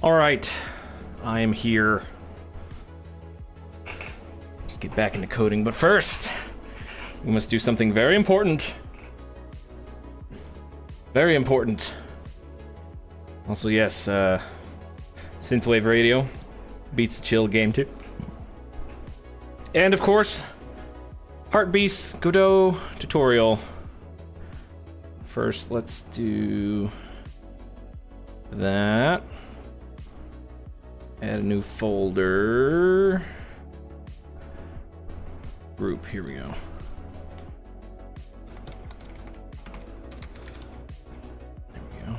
Alright, I am here. Let's get back into coding, but first, we must do something very important. Very important. Also, yes, Synthwave Radio beats Chill Game 2. And of course, Heartbeast Godot tutorial. First, let's do that. Add a new folder. Group, here we go. There we go.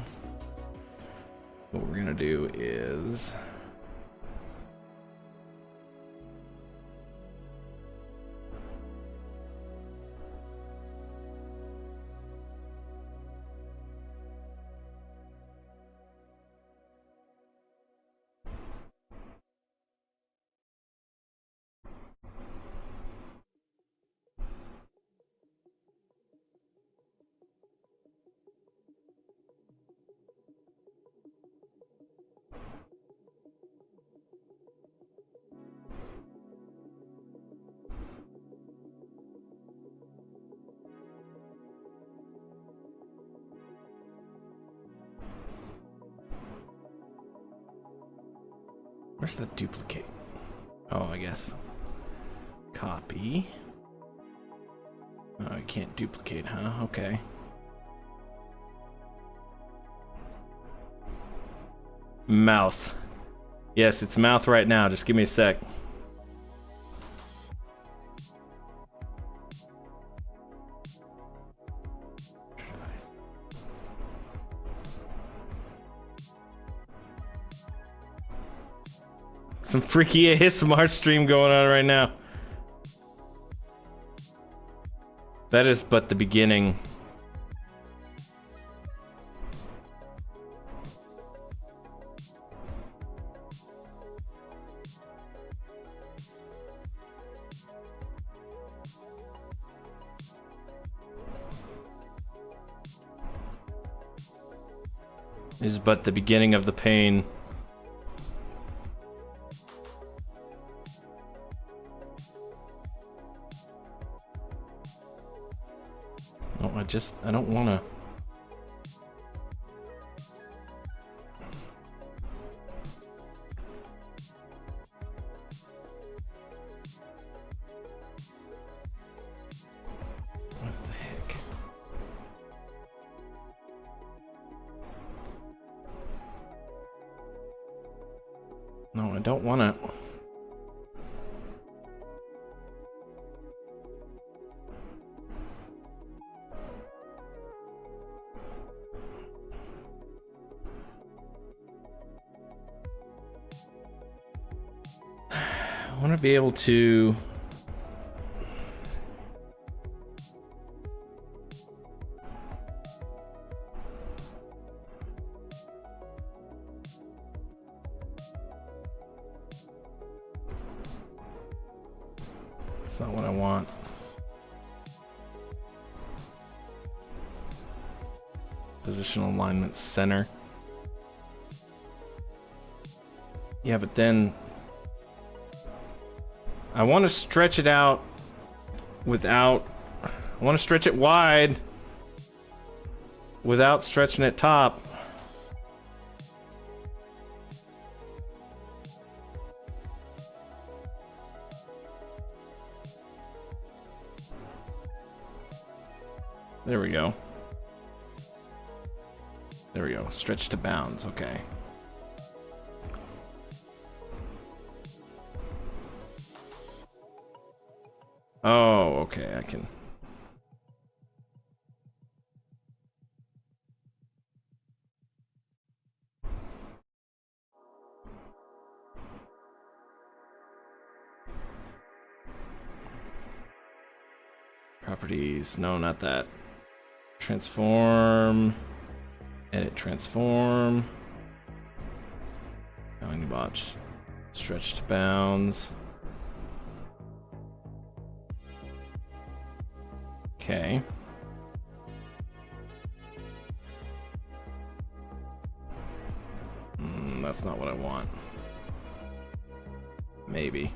What we're gonna do is where's the duplicate? Oh, I guess. Copy. Oh, you can't duplicate, huh? Okay. Mouth. Yes, it's mouth right now. Just give me a sec. Some freaky ASMR stream going on right now. That is but the beginning. Is but the beginning of the pain. I don't wanna. What the heck? No, I don't wanna. I want to be able to That's not what I want. Positional alignment center. Yeah, but then I want to stretch it out without... I want to stretch it wide without stretching it top. There we go. There we go. Stretch to bounds. Okay. Oh, okay, I can. Properties, no, not that. Transform, edit transform. Going to watch. Stretch to bounds. Okay. that's not what I want. Maybe.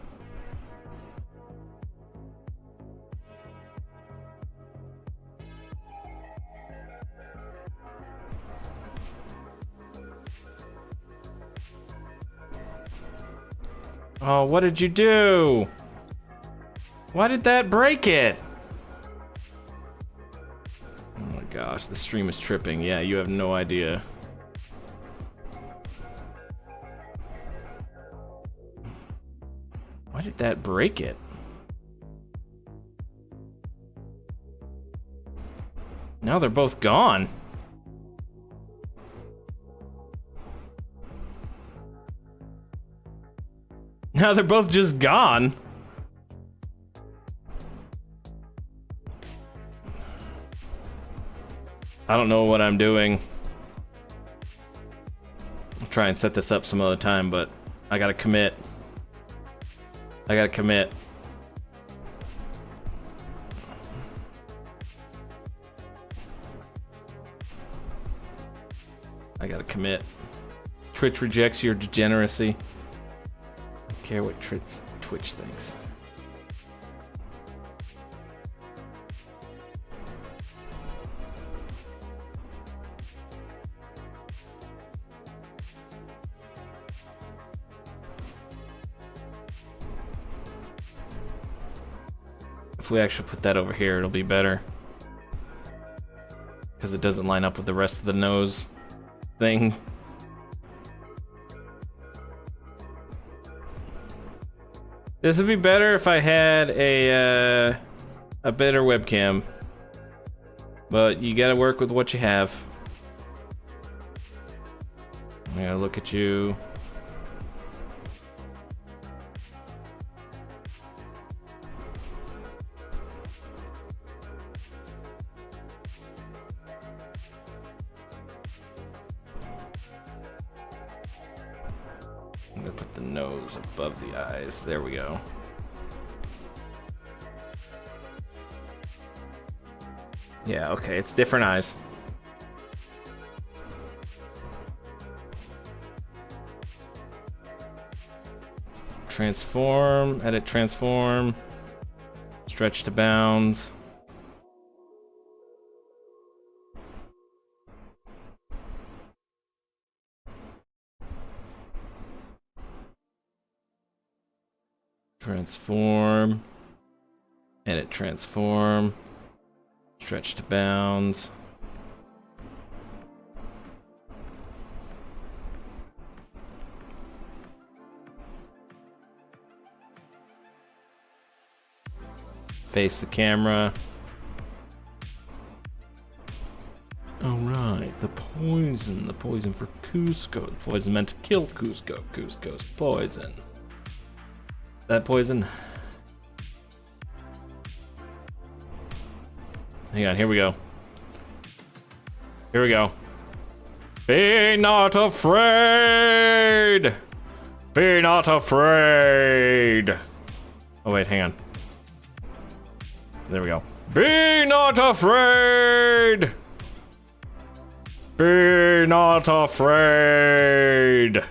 Oh, what did you do? Why did that break it? Oh my gosh, the stream is tripping. Yeah, you have no idea. Why did that break it? Now they're both gone. Now they're both just gone. I don't know what I'm doing. I'll try and set this up some other time, but I gotta commit. I gotta commit. I gotta commit. Twitch rejects your degeneracy. I don't care what Twitch thinks. If we actually put that over here, it'll be better. Because it doesn't line up with the rest of the nose thing. This would be better if I had a better webcam. But you gotta work with what you have. I gotta look at you. I'm gonna put the nose above the eyes. There we go. Yeah, okay, it's different eyes. Transform, edit transform, stretch to bounds. Transform, edit transform, stretch to bounds. Face the camera. Alright, the poison for Cusco. The poison meant to kill Cusco. Cusco's poison. That poison? Hang on, here we go. Here we go. Be not afraid! Be not afraid! Oh wait, hang on. There we go. Be not afraid! Be not afraid!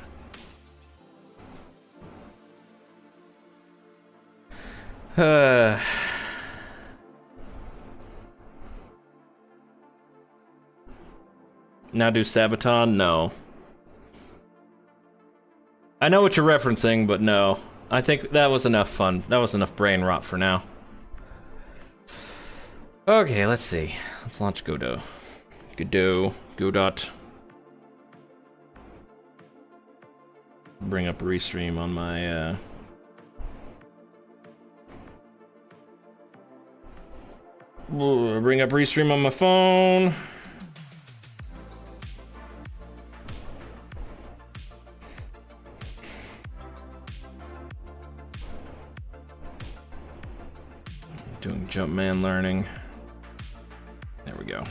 Now do Sabaton? No. I know what you're referencing, but no. I think that was enough fun. That was enough brain rot for now. Okay, let's see. Let's launch Godot. Godot. Bring up Restream on my, bring up Restream on my phone. Doing Jumpman learning. There we go.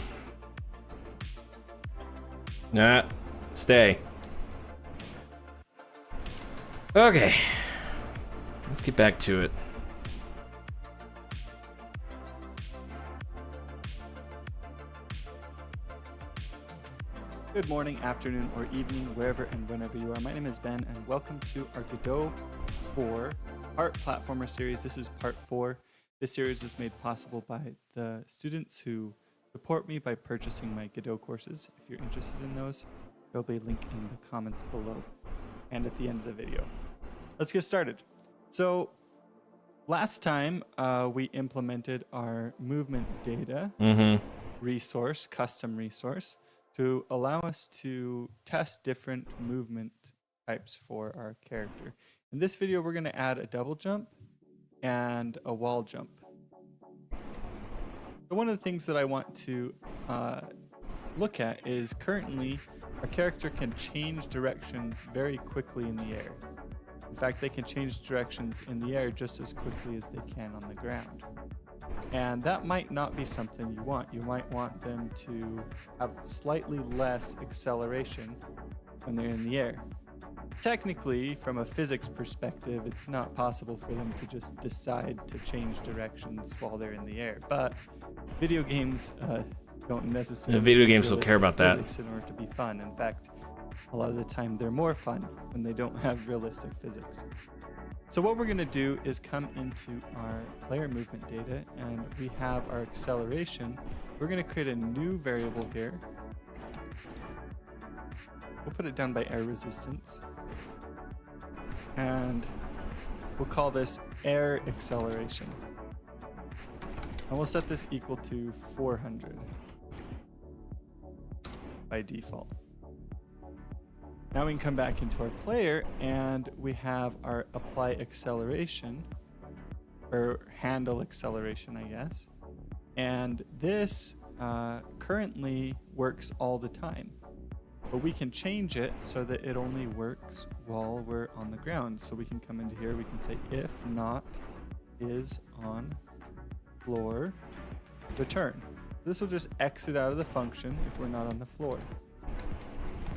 Nah, stay. Okay. Let's get back to it. Good morning, afternoon, or evening, wherever and whenever you are. My name is Ben, and welcome to our Godot 4 Art Platformer series. This is part 4. This series is made possible by the students who support me by purchasing my Godot courses. If you're interested in those, there'll be a link in the comments below and at the end of the video. Let's get started. So last time we implemented our movement data resource, custom resource, to allow us to test different movement types for our character. In this video, we're going to add a double jump and a wall jump. So one of the things that I want to look at is currently our character can change directions very quickly in the air. In fact, they can change directions in the air just as quickly as they can on the ground. And that might not be something you want. You might want them to have slightly less acceleration when they're in the air. Technically, from a physics perspective, it's not possible for them to just decide to change directions while they're in the air. But video games don't necessarily video games don't care about that in order to be fun. In fact, a lot of the time they're more fun when they don't have realistic physics. So what we're going to do is come into our player movement data, and we have our acceleration. We're going to create a new variable here. We'll put it down by air resistance. And we'll call this air acceleration. And we'll set this equal to 400 by default. Now we can come back into our player and we have our apply acceleration, or handle acceleration, I guess. And this currently works all the time, but we can change it so that it only works while we're on the ground. So we can come into here, we can say if not is on floor, return. This will just exit out of the function if we're not on the floor.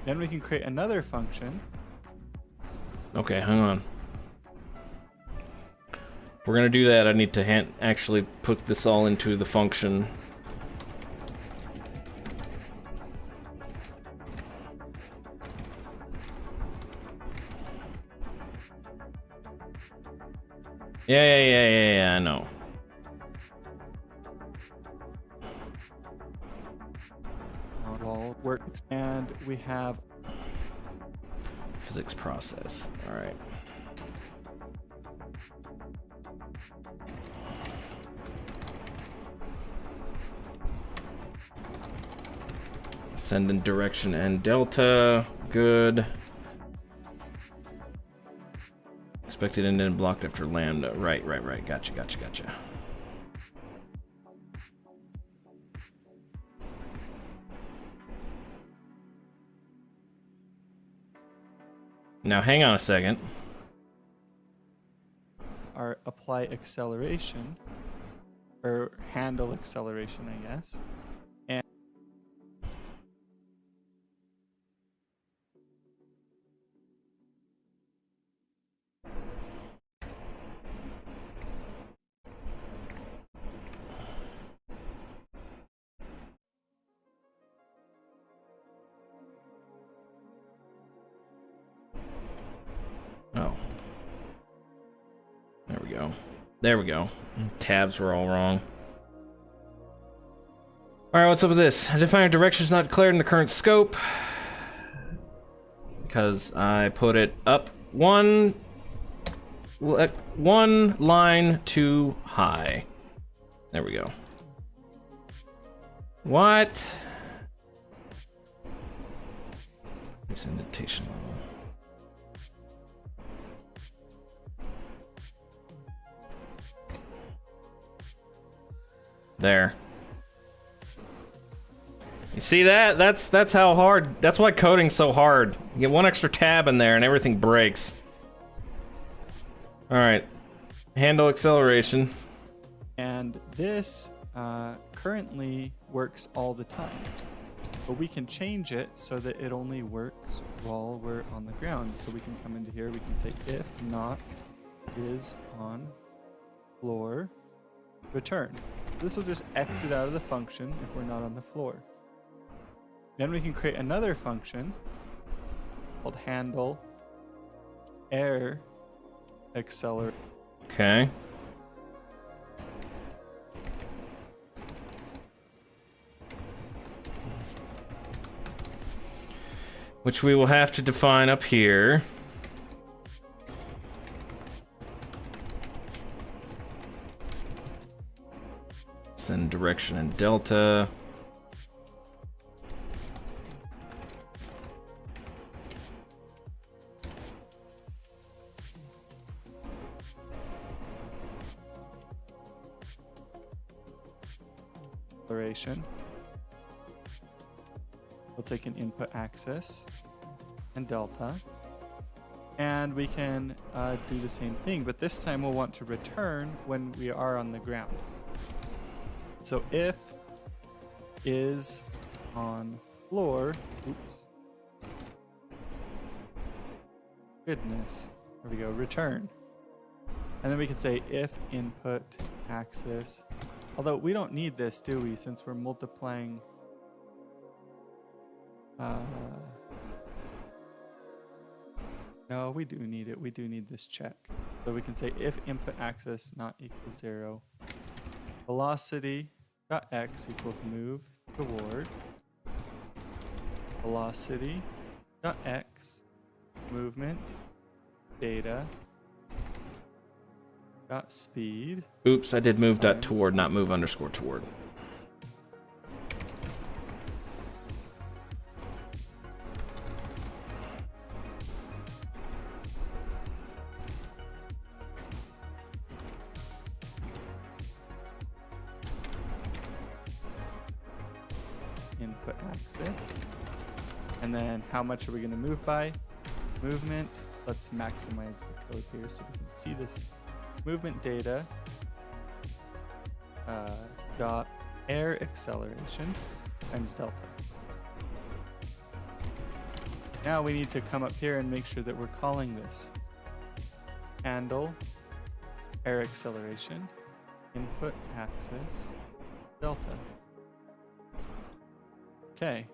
Then we can create another function. Okay, hang on. If we're gonna do that, I need to actually put this all into the function. Yeah, I know. Wall works, and we have physics process. All right. Send in direction and delta. Good. Expected and then blocked after lambda. Right. Gotcha. Now hang on a second. Our apply acceleration, or handle acceleration, I guess. And oh. There we go. Tabs were all wrong. Alright, what's up with this? Define direction is not declared in the current scope. Because I put it up one line too high. There we go. What? This indentation level. There. You see that? That's how hard. That's why coding's so hard. You get one extra tab in there and everything breaks. All right. Handle acceleration. And this currently works all the time, but we can change it so that it only works while we're on the ground. So we can come into here, we can say if not is on floor, return. This will just exit out of the function if we're not on the floor. Then we can create another function called handle air accelerate. Okay. Which we will have to define up here. Send direction and delta. Acceleration. We'll take an input axis and delta. And we can do the same thing, but this time we'll want to return when we are on the ground. So if is on floor, oops. Goodness, there we go, return. And then we can say if input axis, although we don't need this, do we, since we're multiplying no, we do need it. We do need this check. So we can say if input axis not equals 0, velocity dot x equals move toward velocity dot x movement data dot speed. Oops, I did move dot toward, not move underscore toward. Input axis. And then how much are we going to move by? Movement. Let's maximize the code here so we can see this. Movement data dot air acceleration times delta. Now we need to come up here and make sure that we're calling this handle air acceleration input axis delta. Okay,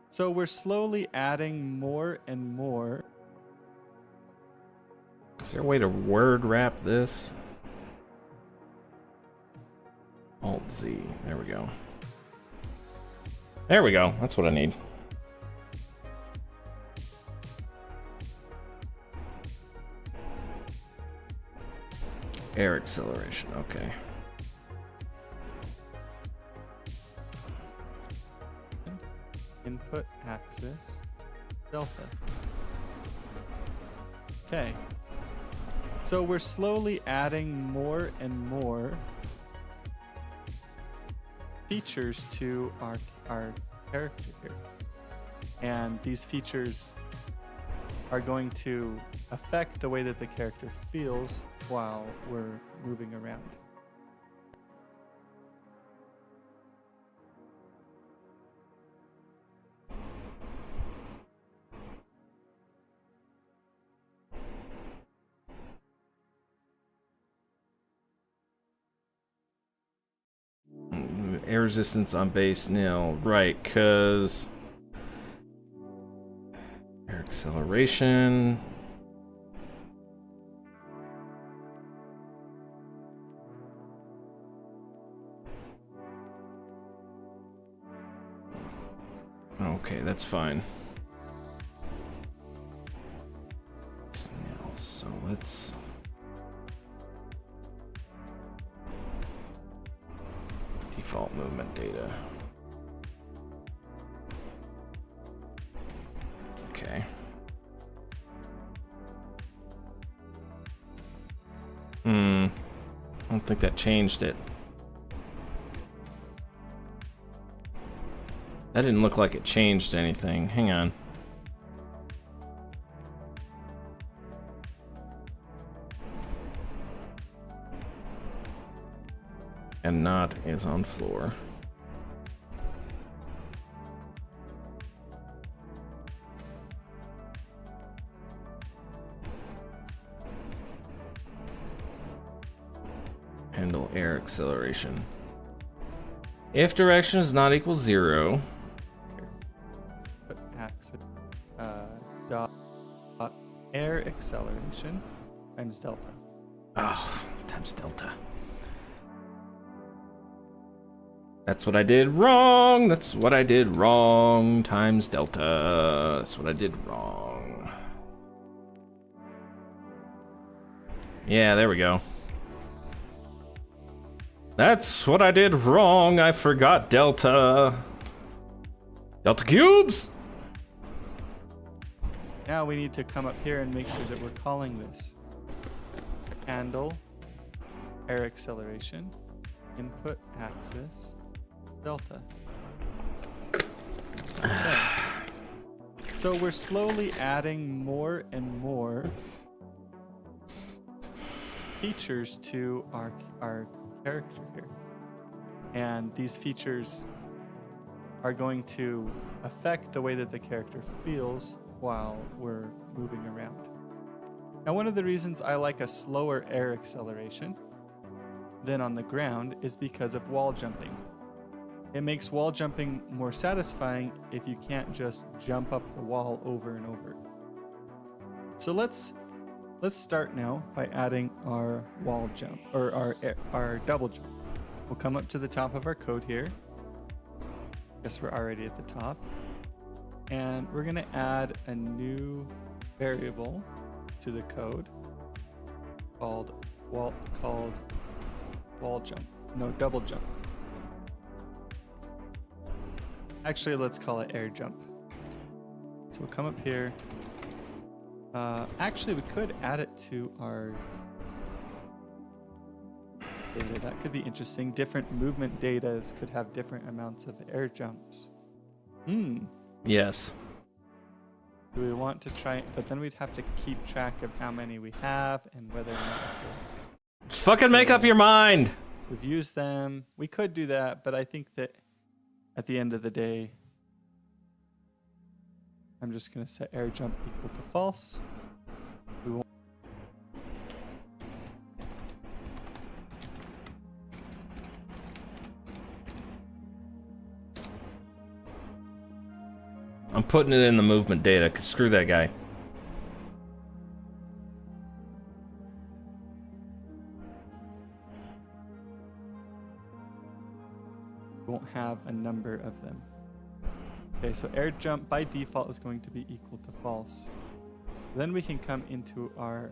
so we're slowly adding more and more. Is there a way to word wrap this? Alt Z. There we go. There we go. That's what I need. Air acceleration. Okay. Input axis delta. Okay. So we're slowly adding more and more features to our character here. And these features are going to affect the way that the character feels while we're moving around. Air resistance on base nil. Right, because air acceleration. Okay, that's fine. So let's default movement data. Okay. I don't think that changed it. That didn't look like it changed anything. Hang on. And not is on floor. Handle air acceleration. If direction is not equal 0. dot air acceleration times delta. Oh, times delta. That's what I did wrong. That's what I did wrong. Times delta. That's what I did wrong. Yeah, there we go. That's what I did wrong. I forgot delta. Delta cubes! Now we need to come up here and make sure that we're calling this handle air acceleration input axis delta. Okay. So we're slowly adding more and more features to our character here. And these features are going to affect the way that the character feels while we're moving around. Now, one of the reasons I like a slower air acceleration than on the ground is because of wall jumping. It makes wall jumping more satisfying if you can't just jump up the wall over and over. So let's start now by adding our wall jump, or our double jump. We'll come up to the top of our code here. Guess we're already at the top. And we're gonna add a new variable to the code called wall jump. No, double jump. Actually, let's call it air jump. So we'll come up here. Actually, we could add it to our data. That could be interesting. Different movement data could have different amounts of air jumps. Yes. Do we want to try? But then we'd have to keep track of how many we have and whether or not Fucking make up your mind. We've used them. We could do that, but I think that at the end of the day, I'm just going to set air jump equal to false. We won't. I'm putting it in the movement data, 'cause screw that guy. Won't have a number of them. Okay, so air jump by default is going to be equal to false. Then we can come into our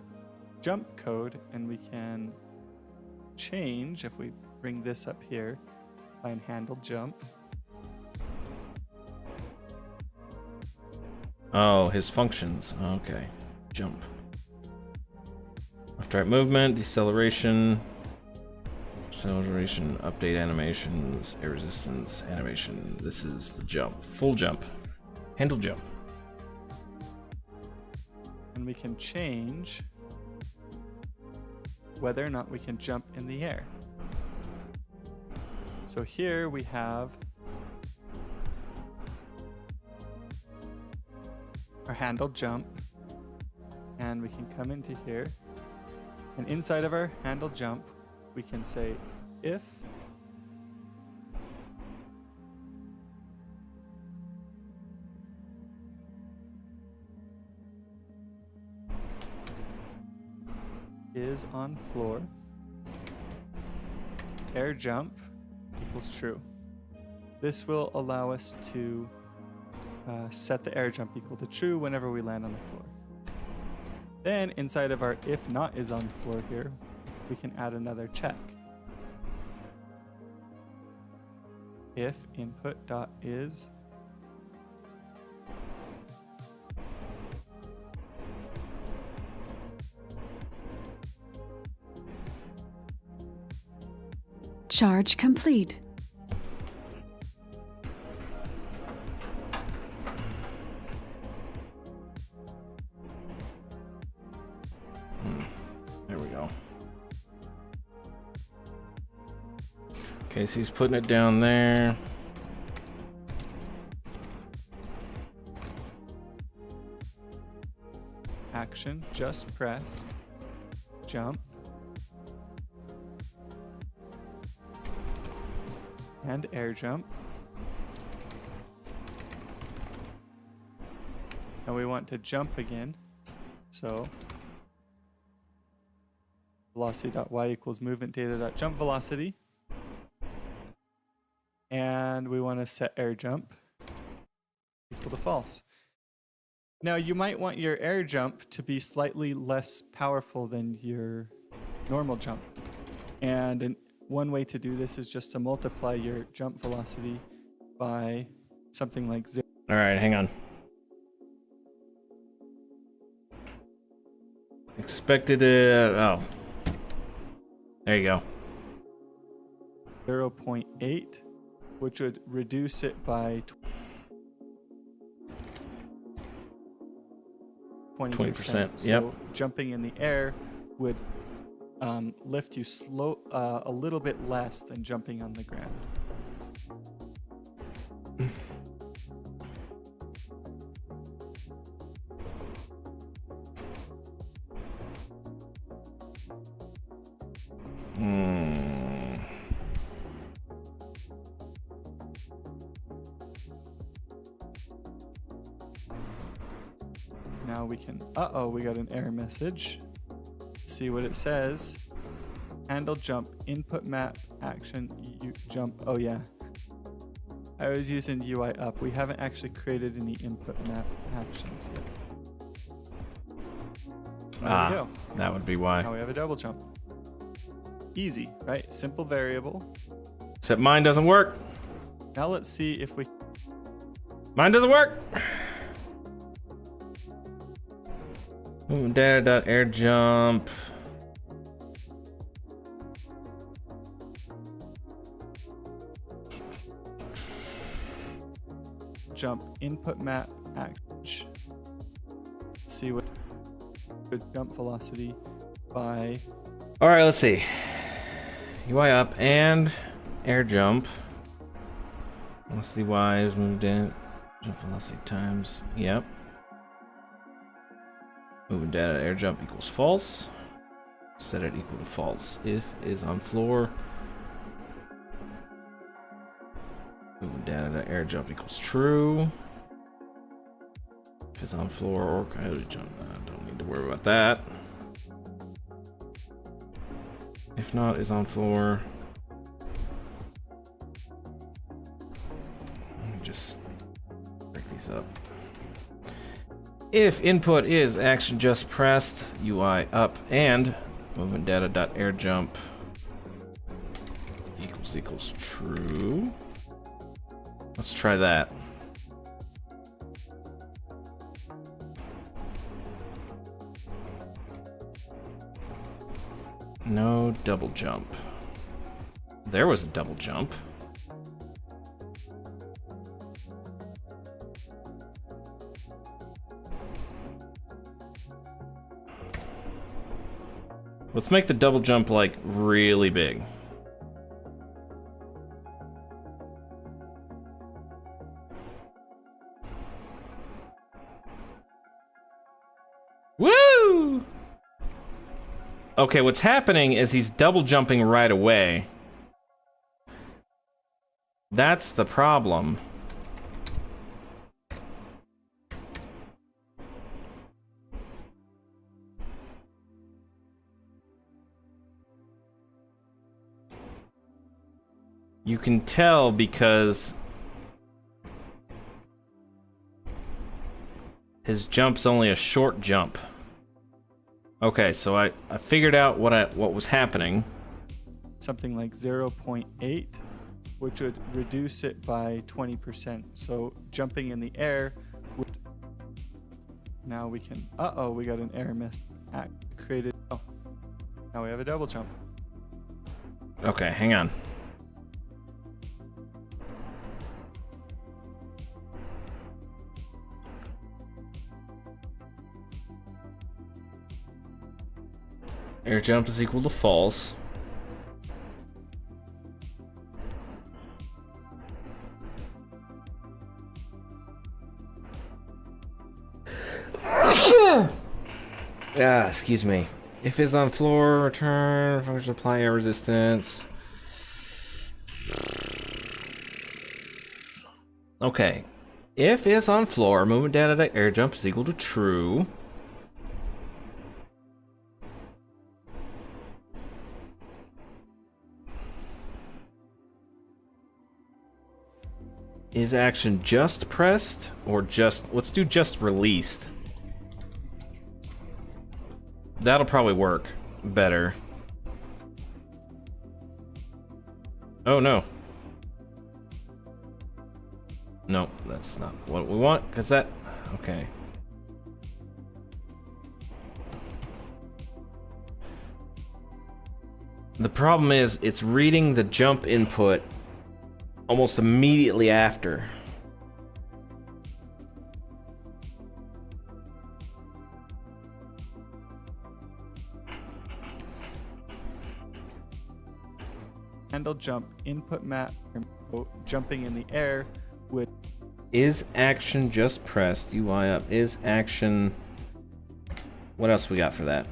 jump code and we can change, if we bring this up here, find handle jump. Oh, his functions. Okay. Jump. Left right movement, deceleration, acceleration, update animations, air resistance, animation. This is the jump. Full jump. Handle jump. And we can change whether or not we can jump in the air. So here we have our handle jump, and we can come into here, and inside of our handle jump we can say if is on floor, air jump equals true. This will allow us to set the air jump equal to true whenever we land on the floor. Then inside of our if not is on floor here, we can add another check. If input dot is charge complete. There we go. Okay, so he's putting it down there. action just pressed, jump, and air jump. Now we want to jump again. So velocity.y equals movement data.jump velocity. And we want to set air jump equal to false. Now you might want your air jump to be slightly less powerful than your normal jump. And one way to do this is just to multiply your jump velocity by something like 0. All right, hang on. Expected it. Oh. There you go. 0.8, which would reduce it by 20%. So yep. Jumping in the air would lift you a little bit less than jumping on the ground. Now we can, we got an error message. See what it says. Handle jump, input map, action, jump. Oh yeah. I was using UI up. We haven't actually created any input map actions yet. There we go. That would be why. Now we have a double jump. Easy, right? Simple variable. Except mine doesn't work. Now let's see if we... Mine doesn't work. Data.air jump. Jump input map action. See what jump velocity by. All right, let's see. UI up and air jump. Velocity Y is moved in. Jump velocity times. Yep. Moving data air jump equals false. Set it equal to false. If is on floor. Moving data to air jump equals true. If it's on floor or coyote jump, I don't need to worry about that. If not, is on floor. Let me just break these up. If input is action just pressed, UI up and movement data dot air jump equals true. Let's try that. No double jump. There was a double jump. Let's make the double jump like really big. Woo! Okay, what's happening is he's double jumping right away. That's the problem. You can tell because his jump's only a short jump. Okay, so I figured out what was happening. Something like 0.8, which would reduce it by 20%. So jumping in the air would... Now we can... we got an error message. Created... Oh, now we have a double jump. Okay, hang on. Air jump is equal to false. Excuse me. If is on floor, return, function apply air resistance. Okay. If is on floor, movement data air jump is equal to true. Is action just pressed or just, let's do just released. That'll probably work better. Oh no. No, that's not what we want, because that, okay. The problem is it's reading the jump input almost immediately after. Handle jump input map jumping in the air would. Is action just pressed? UI up. Is action. What else we got for that?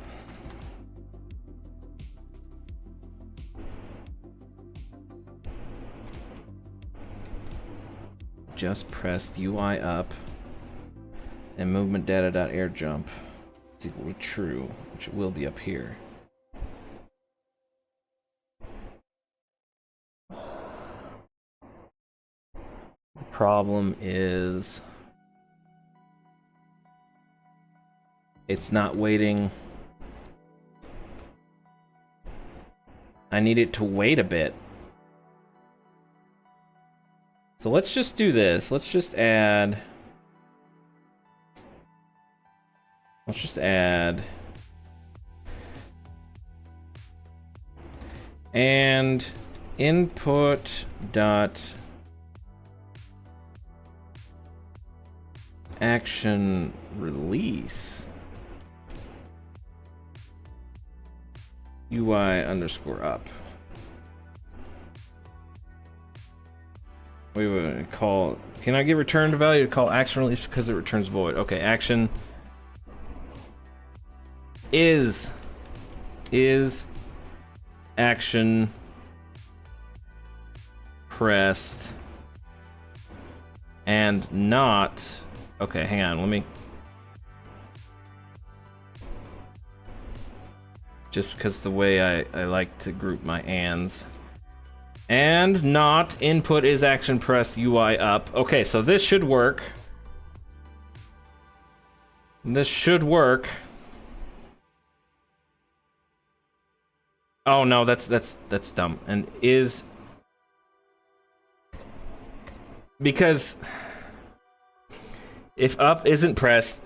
Just pressed UI up. And movement data dot air jump is equal to true, which will be up here. The problem is it's not waiting. I need it to wait a bit. So let's just do this. Let's just add and input dot action release UI underscore up. Wait, call. Can I give return to value to call action release because it returns void? Okay, action is action pressed and not. Okay, hang on, let me. Just because the way I like to group my ands. And not input is action press UI up. Okay, so this should work. This should work. Oh no, that's dumb. And is because if up isn't pressed,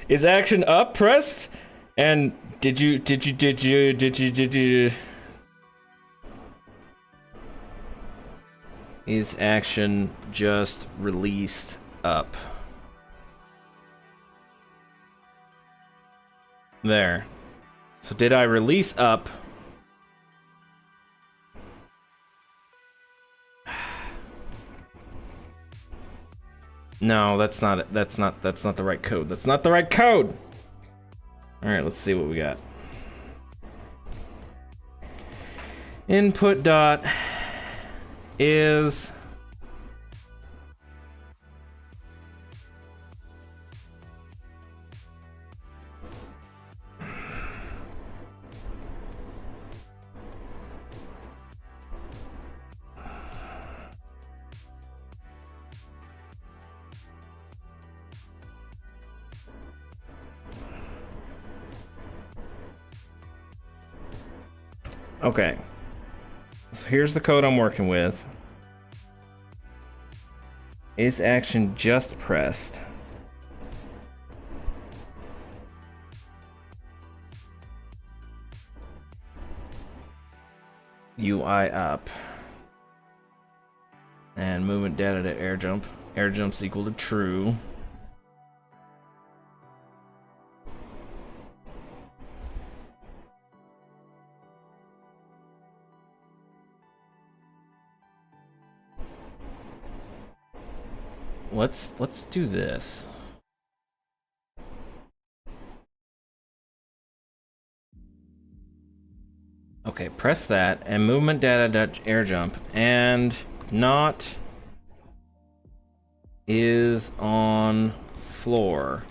is action up pressed? And did you is action just released up? There. So did I release up? No, that's not it. That's not the right code. That's not the right code. All right, let's see what we got. Input dot is okay. So here's the code I'm working with. Is action just pressed? UI up. And movement data to air jump. Air jump's equal to true. Let's do this. Okay, press that and movement data air jump and not is on floor.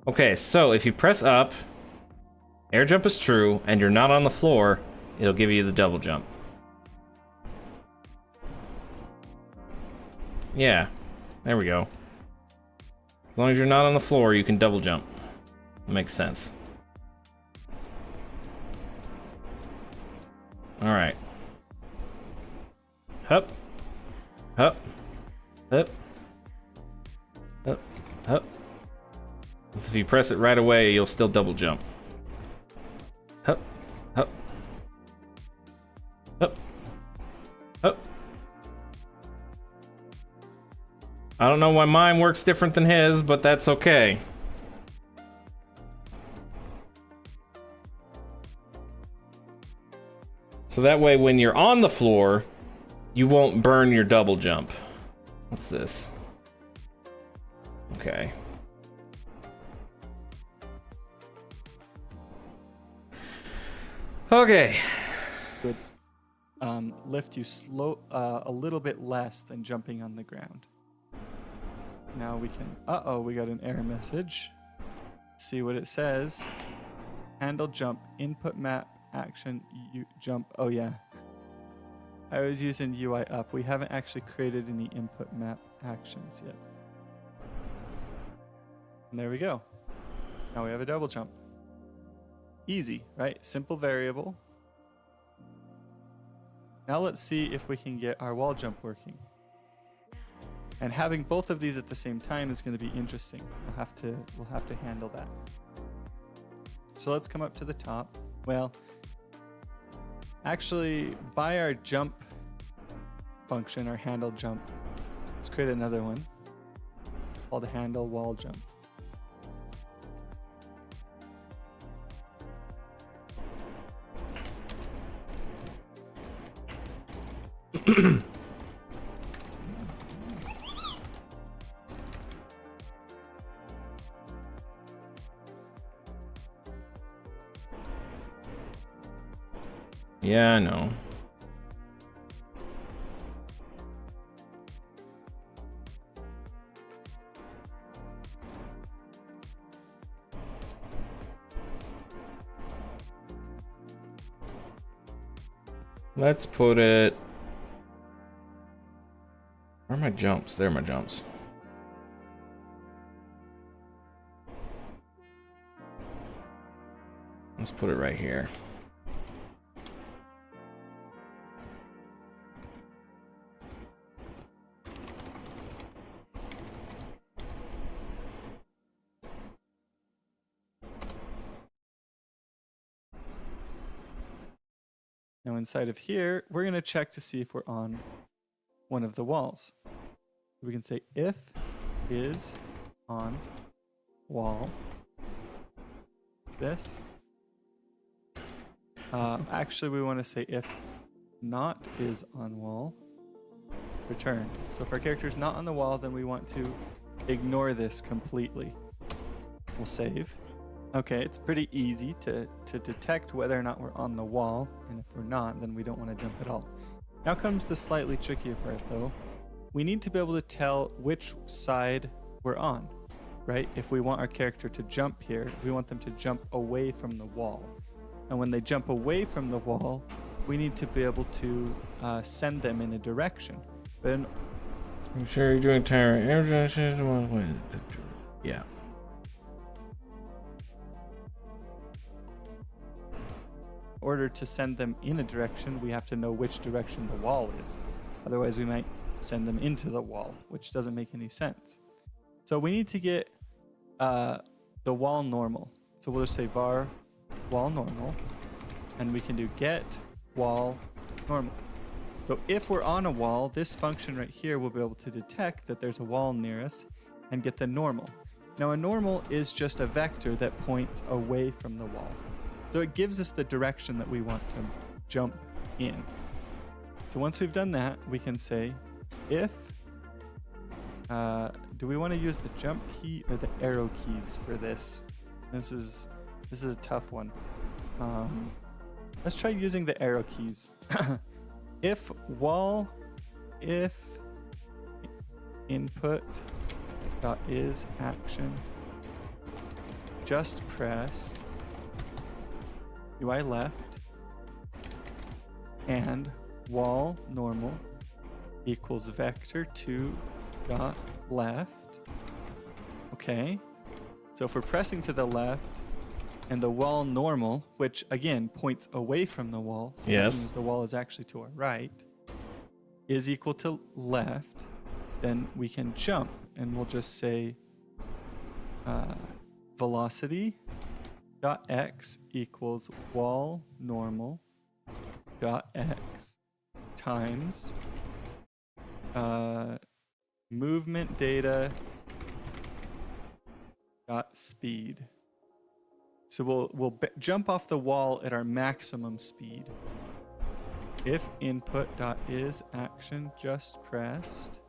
Okay, so if you press up, air jump is true, and you're not on the floor, it'll give you the double jump. Yeah, there we go. As long as you're not on the floor, you can double jump. Makes sense. Alright. Hup. Hup. Hup. Hup. Hup. So if you press it right away, you'll still double jump. Hup. Hup. Hup. Hup. I don't know why mine works different than his, but that's okay. So that way when you're on the floor, you won't burn your double jump. What's this? Okay. Okay. Would lift you a little bit less than jumping on the ground. Now we can. Uh-oh, we got an error message. See what it says. Handle jump, input map, action, jump. Oh yeah. I was using UI up. We haven't actually created any input map actions yet. And there we go. Now we have a double jump. Easy, right? Simple variable. Now let's see if we can get our wall jump working. And having both of these at the same time is going to be interesting. We'll have to handle that. So let's come up to the top. Well, actually, by our jump function, our handle jump, let's create another one called handle wall jump. Yeah, I know. Let's put it... Where are my jumps? There are my jumps. Let's put it right here. Now inside of here, we're going to check to see if we're on one of the walls. We can say if is on wall this. Actually, we want to say if not is on wall return. So if our character is not on the wall, then we want to ignore this completely. We'll save. Okay, it's pretty easy to detect whether or not we're on the wall, and if we're not, then we don't want to jump at all. Now comes the slightly trickier part though. We need to be able to tell which side we're on, right? If we want our character to jump here, we want them to jump away from the wall. And when they jump away from the wall, we need to be able to send them in a direction. But I'm sure you're doing timer. Yeah. in order to send them in a direction, we have to know which direction the wall is. Otherwise, we might send them into the wall, which doesn't make any sense. So we need to get the wall normal. So we'll just say var wall normal, and we can do get wall normal. So if we're on a wall, this function right here will be able to detect that there's a wall near us and get the normal. Now a normal is just a vector that points away from the wall. So it gives us the direction that we want to jump in. So once we've done that, we can say if, do we want to use the jump key or the arrow keys for this? This is a tough one. Let's try using the arrow keys. If input dot is action just pressed UI left and wall normal equals vector 2 dot left. Okay, so if we're pressing to the left and the wall normal, which again points away from the wall, so Yes. that means the wall is actually to our right, is equal to left, then we can jump and we'll just say velocity dot x equals wall normal dot x times movement data dot speed. So we'll jump off the wall at our maximum speed. If input dot is action just pressed.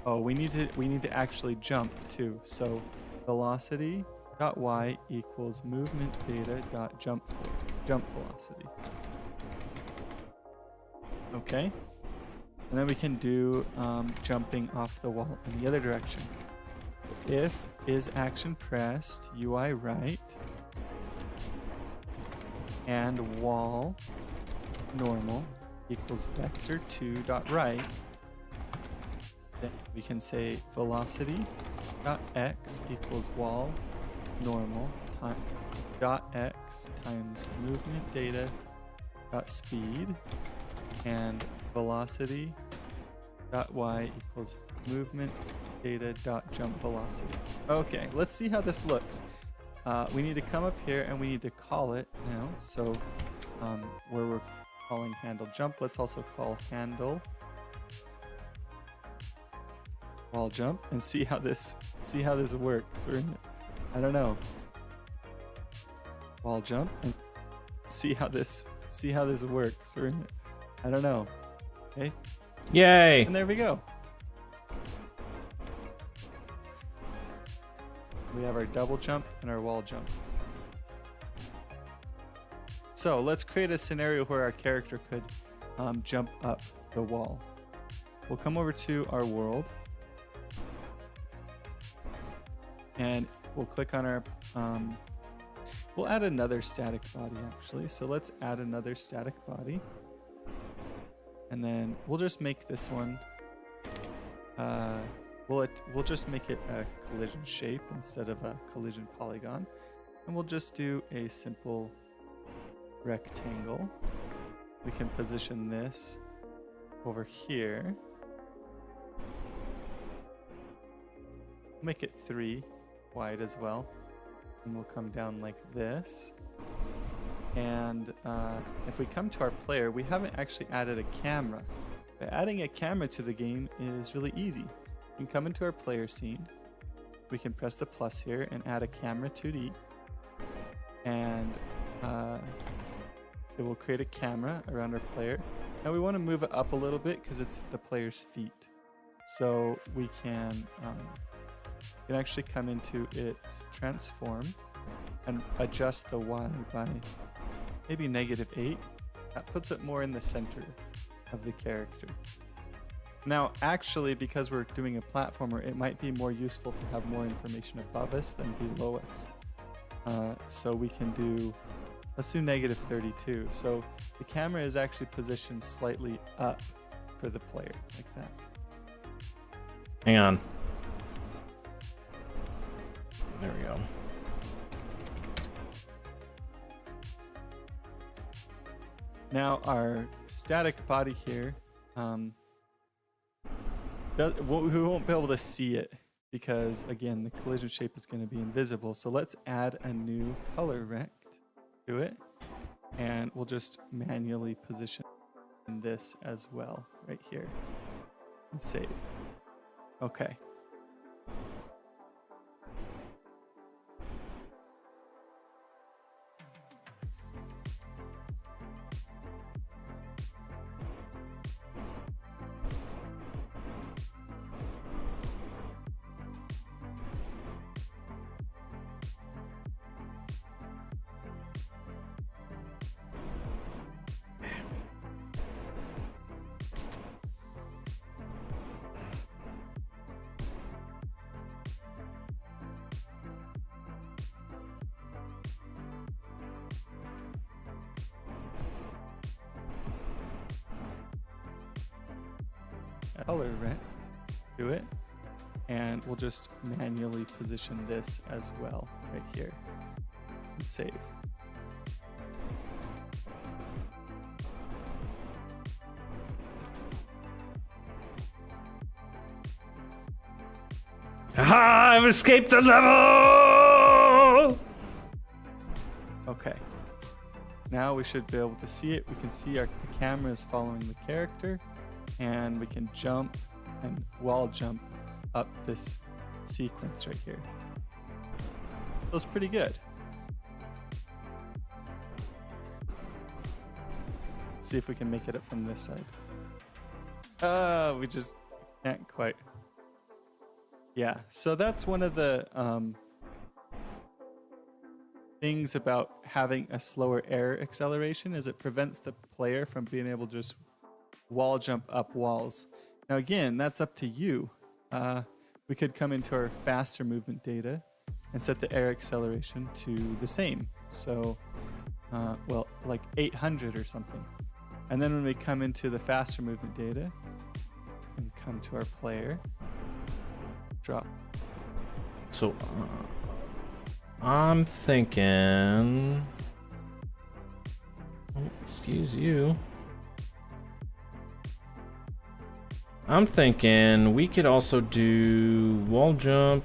Oh, we need to actually jump too. So velocity dot y equals movement data dot jump velocity. Okay, and then we can do jumping off the wall in the other direction. If is action pressed UI right and wall normal equals vector 2 dot right, then we can say velocity dot x equals wall normal dot x times movement data dot speed and velocity dot y equals movement data dot jump velocity. Okay, let's see how this looks. We need to come up here and we need to call it now. So where we're calling handle jump, let's also call handle wall jump and see how this works. I don't know. Wall jump and see how this works. I don't know. Okay. Yay! And there we go. We have our double jump and our wall jump. So let's create a scenario where our character could jump up the wall. We'll come over to our world and we'll click on our, we'll add another static body actually. So let's add another static body. And then we'll just make this one, we'll just make it a collision shape instead of a collision polygon. And we'll just do a simple rectangle. We can position this over here. Make it 3 wide as well. And we'll come down like this. And if we come to our player, we haven't actually added a camera. But adding a camera to the game is really easy. We can come into our player scene. We can press the plus here and add a camera 2D. And it will create a camera around our player. Now we want to move it up a little bit because it's the player's feet. So we can actually come into its transform and adjust the Y by maybe -8. That puts it more in the center of the character. Now, actually, because we're doing a platformer, it might be more useful to have more information above us than below us. So we can do, let's do -32. So the camera is actually positioned slightly up for the player, like that. Hang on. There we go. Now our static body here, we won't be able to see it because again the collision shape is going to be invisible. So let's add a new color rect to it, and we'll just manually position this as well right here and save. Okay. color rent to it. And we'll just manually position this as well right here and save. Aha! I've escaped the level! Okay. Now we should be able to see it. We can see the camera is following the character, and we can jump and wall jump up this sequence right here. Feels pretty good. Let's see if we can make it up from this side. We just can't quite. Yeah, so that's one of the things about having a slower air acceleration is it prevents the player from being able to just wall jump up walls. Now again, that's up to you. We could come into our faster movement data and set the air acceleration to the same. So, well, like 800 or something. And then when we come into the faster movement data and come to our player, drop. So, I'm thinking. Oh, excuse you. I'm thinking we could also do wall jump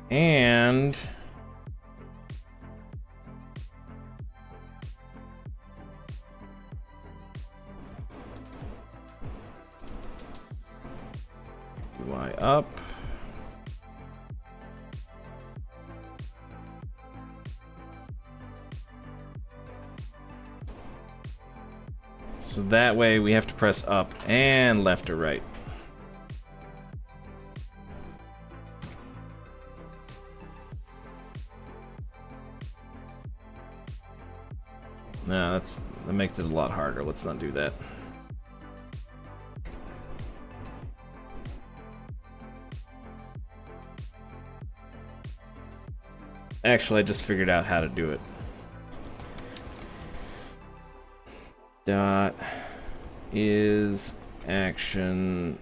and UI up. So that way we have to press up and left or right. No, that makes it a lot harder. Let's not do that. Actually, I just figured out how to do it. Dot is action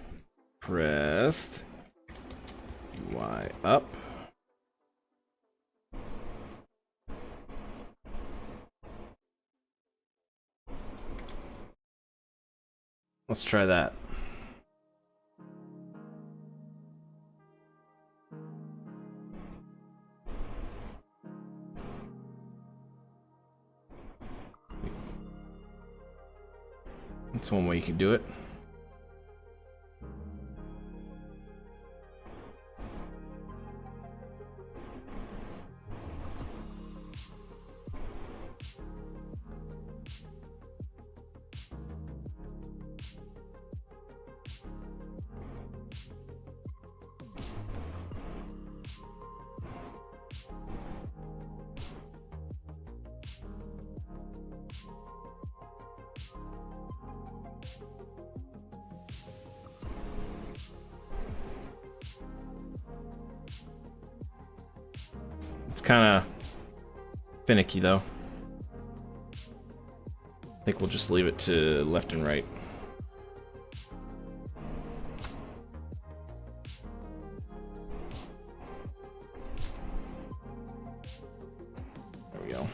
pressed UI up. Let's try that. That's one way you can do it. It's kind of finicky though. I think we'll just leave it to left and right. There we go.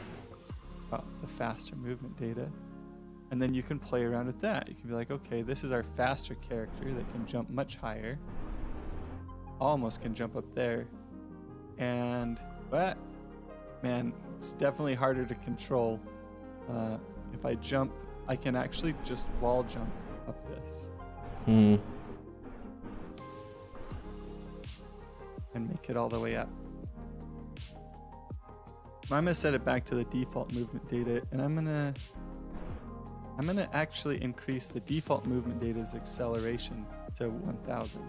The faster movement data. And then you can play around with that. You can be like, okay, this is our faster character that can jump much higher. Almost can jump up there. And, but, man, it's definitely harder to control. If I jump, I can actually just wall jump up this. And make it all the way up. I'm gonna set it back to the default movement data, and I'm gonna actually increase the default movement data's acceleration to 1000.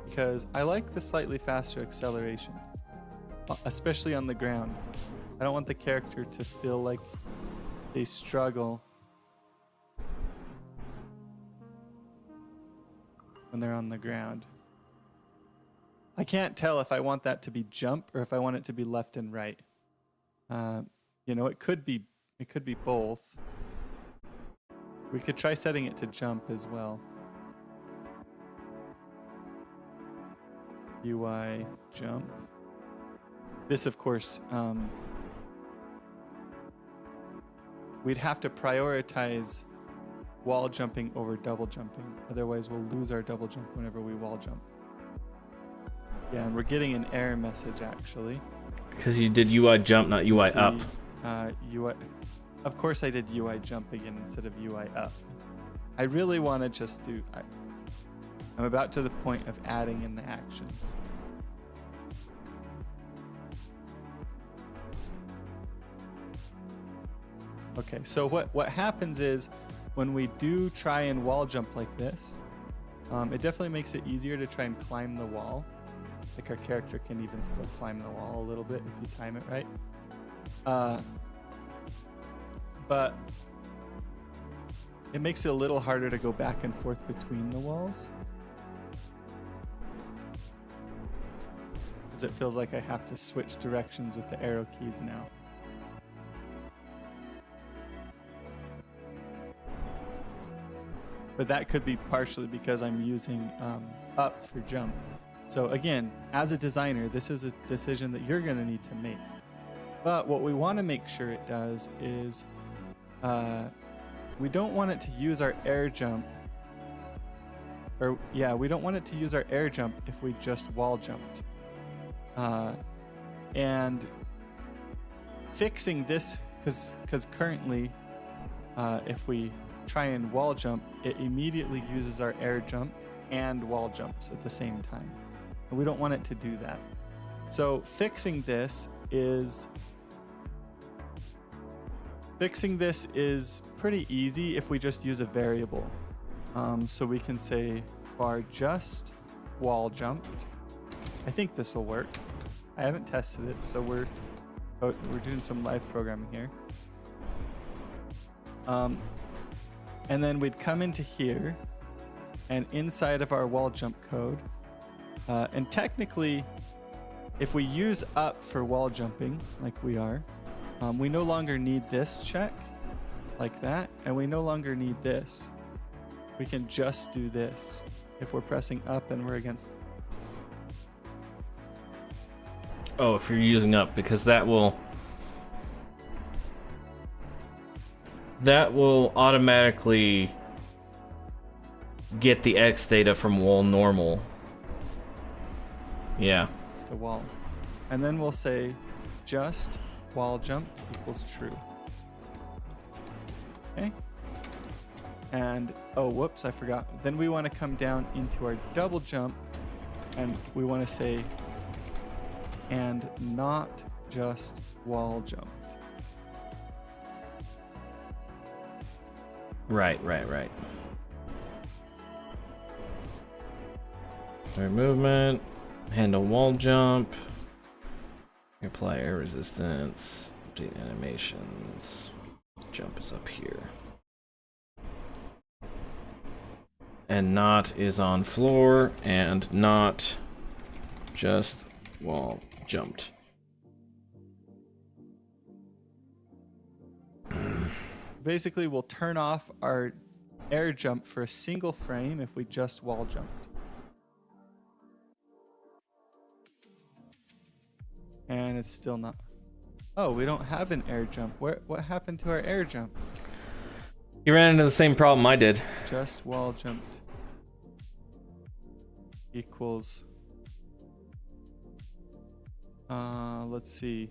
Because I like the slightly faster acceleration, especially on the ground. I don't want the character to feel like they struggle when they're on the ground. I can't tell if I want that to be jump or if I want it to be left and right. You know, it could be both. We could try setting it to jump as well. UI jump. This, of course, we'd have to prioritize wall jumping over double jumping. Otherwise, we'll lose our double jump whenever we wall jump. Yeah, and we're getting an error message actually. Because you did UI jump, not UI up. UI. Of course, I did UI jump again instead of UI up. I really want to just do. I'm about to the point of adding in the actions. Okay, so what happens is when we do try and wall jump like this, it definitely makes it easier to try and climb the wall. Like our character can even still climb the wall a little bit if you time it right. But it makes it a little harder to go back and forth between the walls. Because it feels like I have to switch directions with the arrow keys now. But that could be partially because I'm using up for jump. So again, as a designer, this is a decision that you're going to need to make. But what we want to make sure it does is we don't want it to use our air jump. We don't want it to use our air jump if we just wall jumped. And fixing this, because currently if we try and wall jump, it immediately uses our air jump and wall jumps at the same time. And we don't want it to do that. So fixing this is pretty easy if we just use a variable. So we can say bar just wall jumped. I think this will work. I haven't tested it, so we're doing some live programming here. And then we'd come into here, and inside of our wall jump code, and technically, if we use up for wall jumping, like we are, we no longer need this check, like that, and we no longer need this. We can just do this if we're pressing up and we're against. Oh, if you're using up, because that will automatically get the X data from wall normal. Yeah. It's the wall. And then we'll say just wall jumped equals true. Okay. And, oh, whoops, I forgot. Then we want to come down into our double jump, and we want to say, and not just wall jumped. Right. Start movement, handle wall jump, apply air resistance, update animations, jump is up here. And not is on floor, and not just wall jumped. Basically, we'll turn off our air jump for a single frame if we just wall jumped. And it's still not. Oh, we don't have an air jump. What happened to our air jump? You ran into the same problem I did. Just wall jumped equals. Let's see.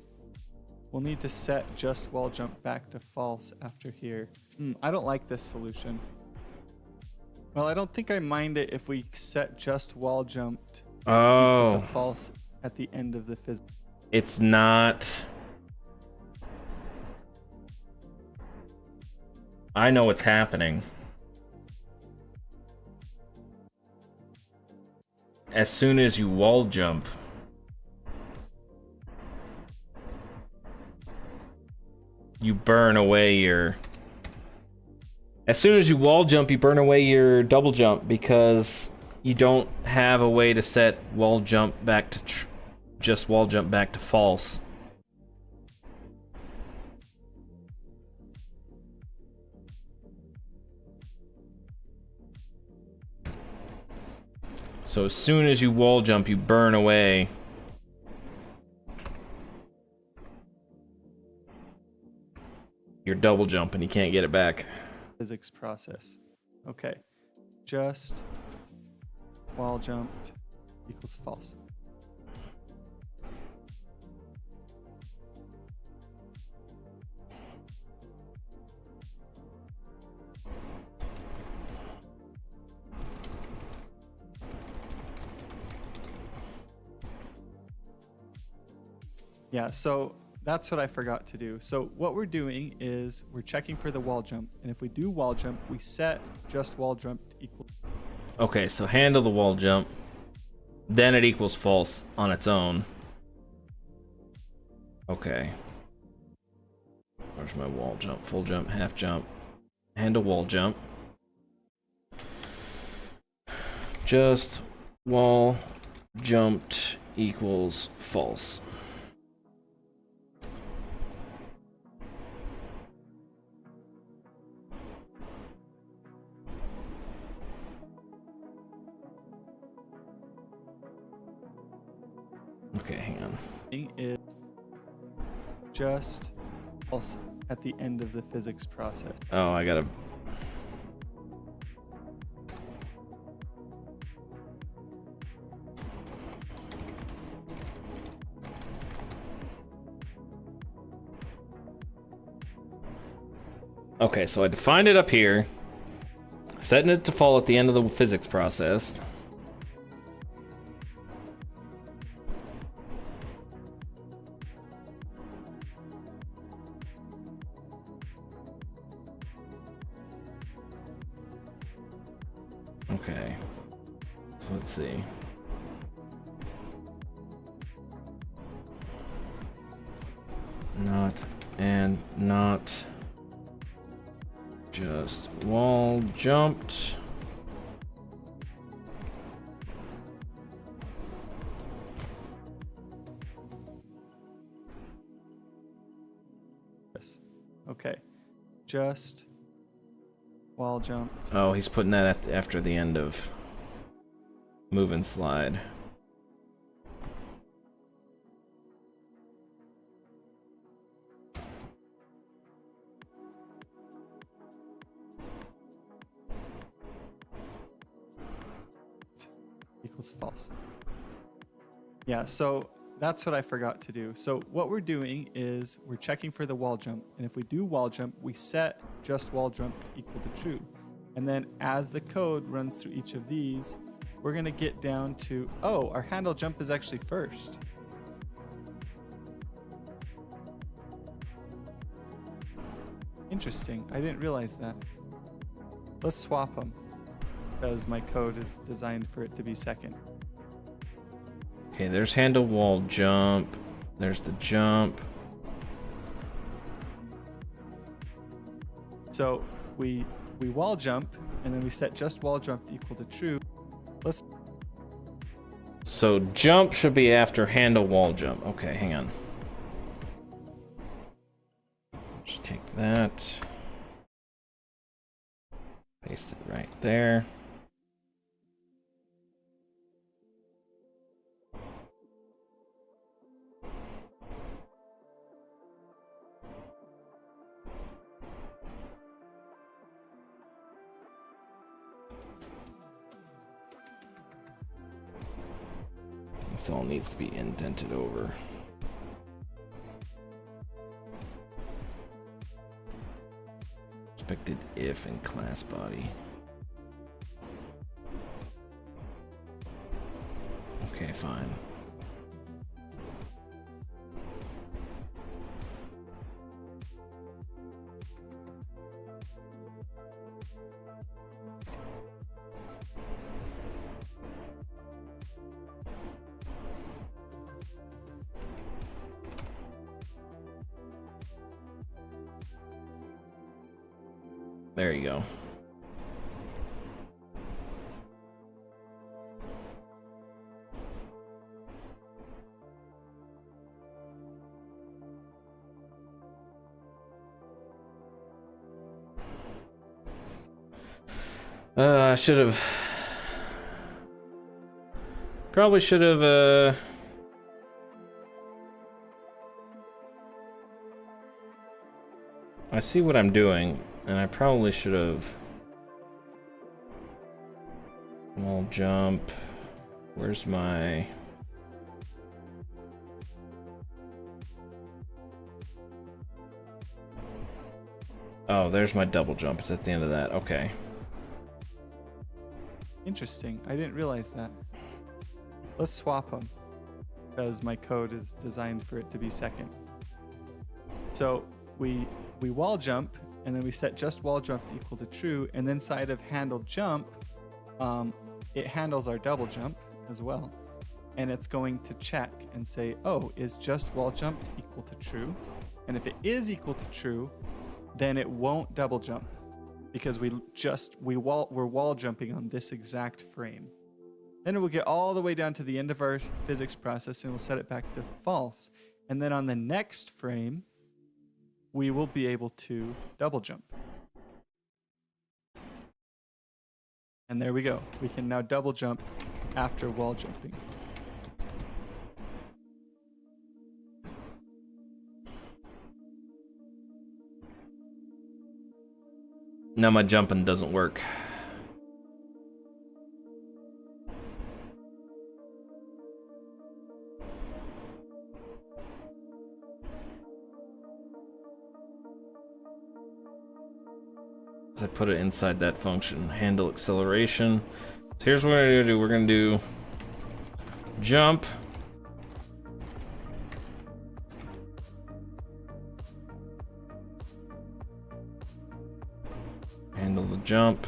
We'll need to set just wall jump back to false after here. I don't like this solution. Well, I don't think I mind it if we set just wall jumped equal to false at the end of the physical. It's not. I know what's happening. As soon as you wall jump, you burn away your... As soon as you wall jump, you burn away your double jump because you don't have a way to set wall jump back to just wall jump back to false. So as soon as you wall jump, you burn away. Your double jump and you can't get it back. Physics process. Okay. Just wall jumped equals false. Yeah, so that's what I forgot to do. So what we're doing is we're checking for the wall jump. And if we do wall jump, we set just wall jump equal. Okay, so handle the wall jump. Then it equals false on its own. Okay. Where's my wall jump? Full jump, half jump. Handle wall jump. Just wall jumped equals false. Okay, hang on. Thing is just false at the end of the physics process. Oh, I gotta... Okay, so I defined it up here. Setting it to fall at the end of the physics process. Okay, so let's see. Not and not just wall jumped. Yes. Okay. Just wall jumped. Oh, he's putting that after the end of move and slide. Equals false. Yeah, so that's what I forgot to do. So what we're doing is we're checking for the wall jump. And if we do wall jump, we set just wall jump equal to true. And then as the code runs through each of these, we're going to get down to, oh, our handle jump is actually first. Interesting. I didn't realize that. Let's swap them because my code is designed for it to be second. Okay, there's handle wall jump. There's the jump. So we wall jump and then we set just wall jump equal to true. Let's So jump should be after handle wall jump. Okay, hang on. Just take that. Paste it right there. This all needs to be indented over. Expected if in class body. Okay, fine. There you go. I should have Probably should have, I see what I'm doing, and I probably should have... Wall jump. Where's my... Oh, there's my double jump. It's at the end of that. Okay. Interesting. I didn't realize that. Let's swap them, because my code is designed for it to be second. So we wall jump, and then we set just wall jump equal to true, and then inside of handle jump, it handles our double jump as well. And it's going to check and say, oh, is just wall jump equal to true? And if it is equal to true, then it won't double jump, because we're wall jumping on this exact frame. Then it will get all the way down to the end of our physics process, and we'll set it back to false. And then on the next frame, we will be able to double jump. And there we go. We can now double jump after wall jumping. Now my jumping doesn't work. I put it inside that function, handle acceleration. So here's what we're gonna do. We're gonna do jump. Handle the jump.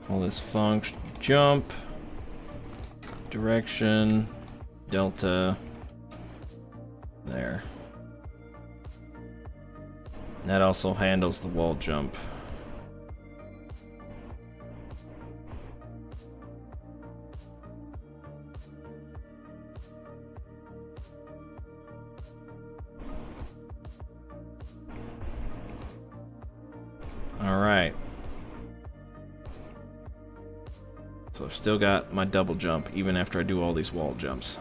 Call this function jump. Direction. Delta. There. That also handles the wall jump. All right. So I've still got my double jump even after I do all these wall jumps.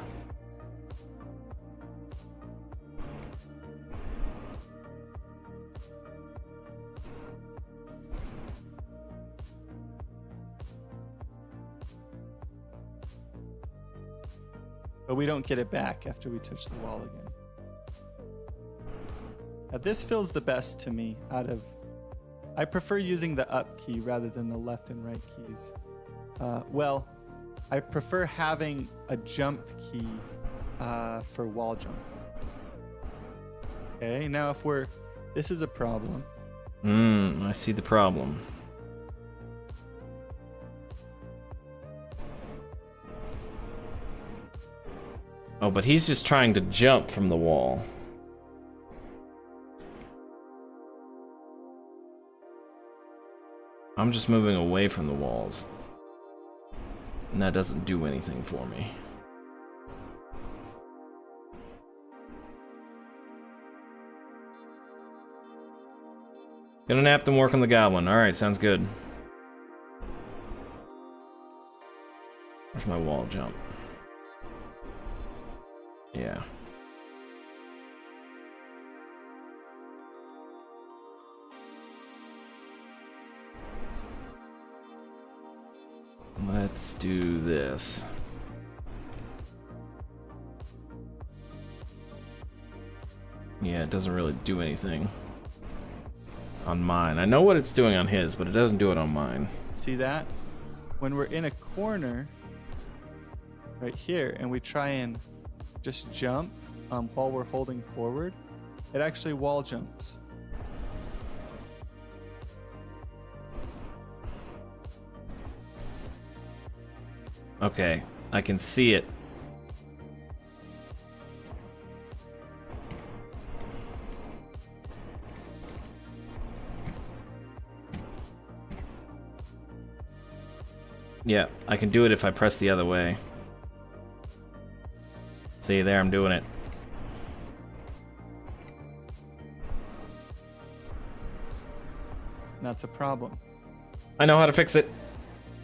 But we don't get it back after we touch the wall again. Now this feels the best to me out of... I prefer using the up key rather than the left and right keys. Well, I prefer having a jump key for wall jump. Okay, now if we're... This is a problem. I see the problem. Oh, but he's just trying to jump from the wall. I'm just moving away from the walls. And that doesn't do anything for me. Gonna nap and work on the goblin. Alright, sounds good. Where's my wall jump? Yeah. Let's do this. Yeah, it doesn't really do anything on mine. I know what it's doing on his, but it doesn't do it on mine. See that? When we're in a corner right here and we try and just jump while we're holding forward, it actually wall jumps. Okay, I can see it. Yeah, I can do it if I press the other way. See, there, I'm doing it. That's a problem. I know how to fix it.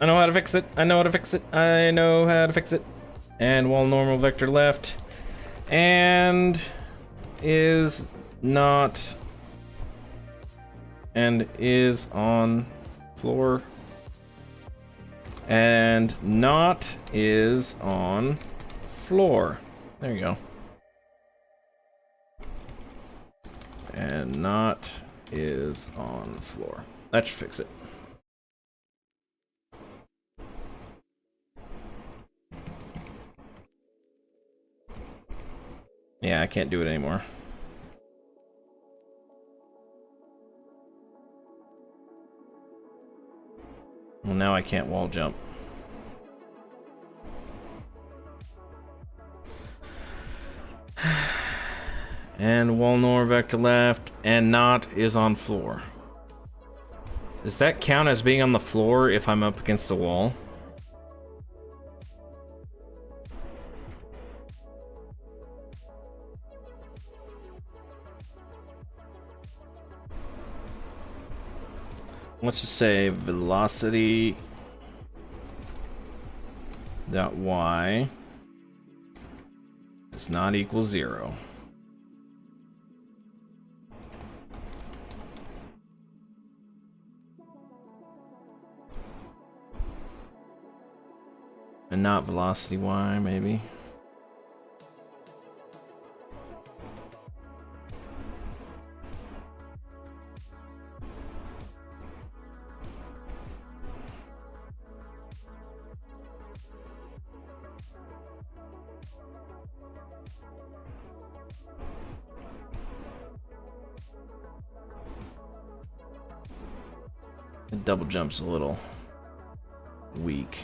I know how to fix it. I know how to fix it. I know how to fix it. And wall normal vector left. And is not. And is on floor. And not is on floor. There you go. And not is on floor. That should fix it. Yeah, I can't do it anymore. Well, now I can't wall jump. And wall nor vector left, and not is on floor. Does that count as being on the floor if I'm up against the wall? Let's just say velocity dot y does not equal 0. And not velocity y, maybe. The double jump's a little weak.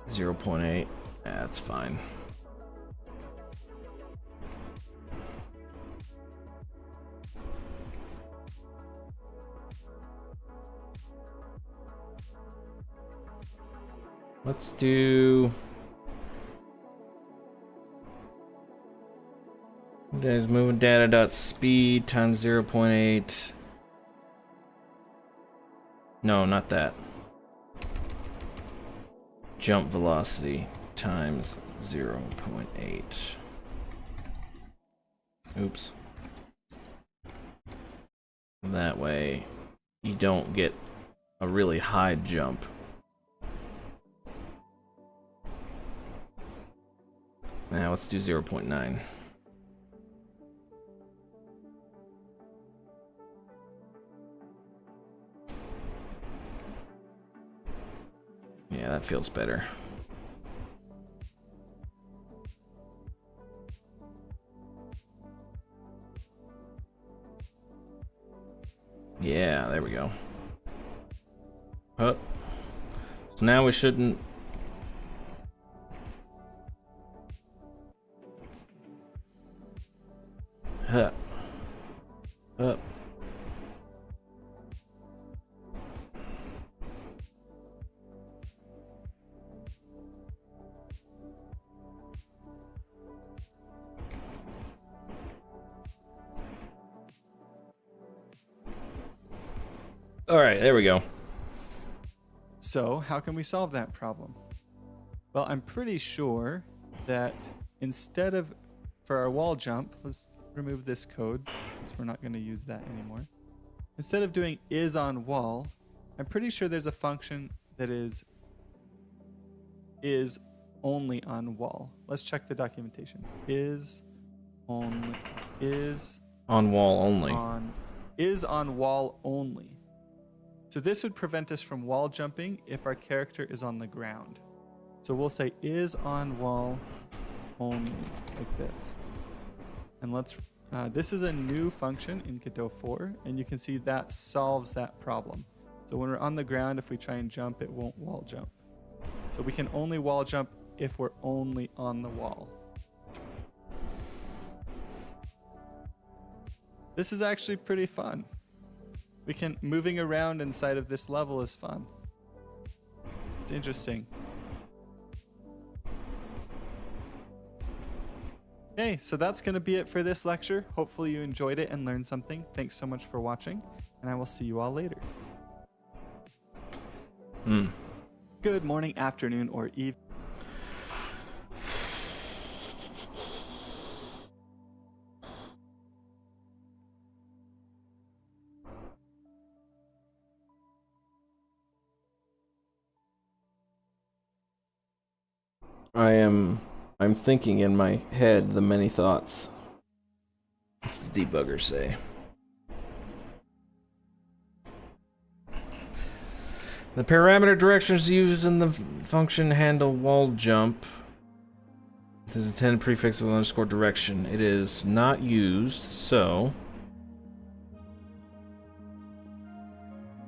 0.8. That's fine. Let's do. Guys, moving data dot speed times 0.8. No, not that. Jump velocity times 0.8. Oops. That way you don't get a really high jump. Now let's do 0.9. Yeah, that feels better. Yeah, there we go. Up. So now we shouldn't. Huh. Up. All right, there we go. So how can we solve that problem? Well, I'm pretty sure that instead of, for our wall jump, let's remove this code since we're not going to use that anymore. Instead of doing is on wall, I'm pretty sure there's a function that is only on wall. Let's check the documentation. Is on wall only. Is on wall only. So this would prevent us from wall jumping if our character is on the ground. So we'll say is on wall only, like this. And let's, this is a new function in Godot 4, and you can see that solves that problem. So when we're on the ground, if we try and jump, it won't wall jump. So we can only wall jump if we're only on the wall. This is actually pretty fun. Moving around inside of this level is fun. It's interesting. Okay, so that's going to be it for this lecture. Hopefully you enjoyed it and learned something. Thanks so much for watching, and I will see you all later. Good morning, afternoon, or evening. I'm thinking in my head the many thoughts. What's the debugger say? The parameter directions used in the function handle wall jump. There's a 10 prefix with underscore direction. It is not used, so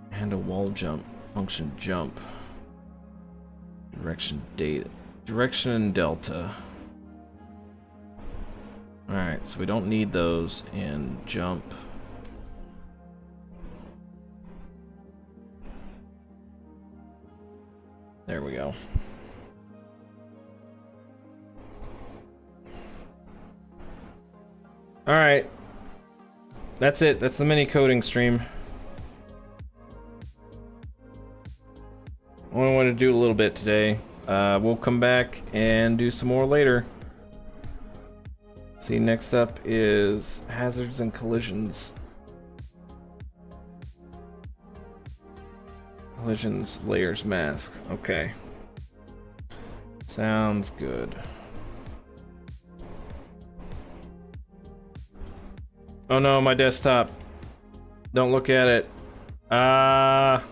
handle wall jump function jump. Direction data. Direction and delta. Alright, so we don't need those in jump. There we go. Alright. That's it. That's the mini coding stream. I only wanted to do a little bit today. We'll come back and do some more later. See, next up is hazards and collisions. Collisions, layers, mask. Okay. Sounds good. Oh no, my desktop. Don't look at it. Alright.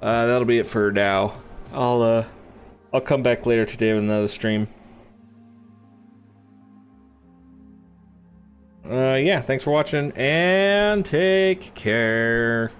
That'll be it for now. I'll come back later today with another stream. Yeah, thanks for watching and take care.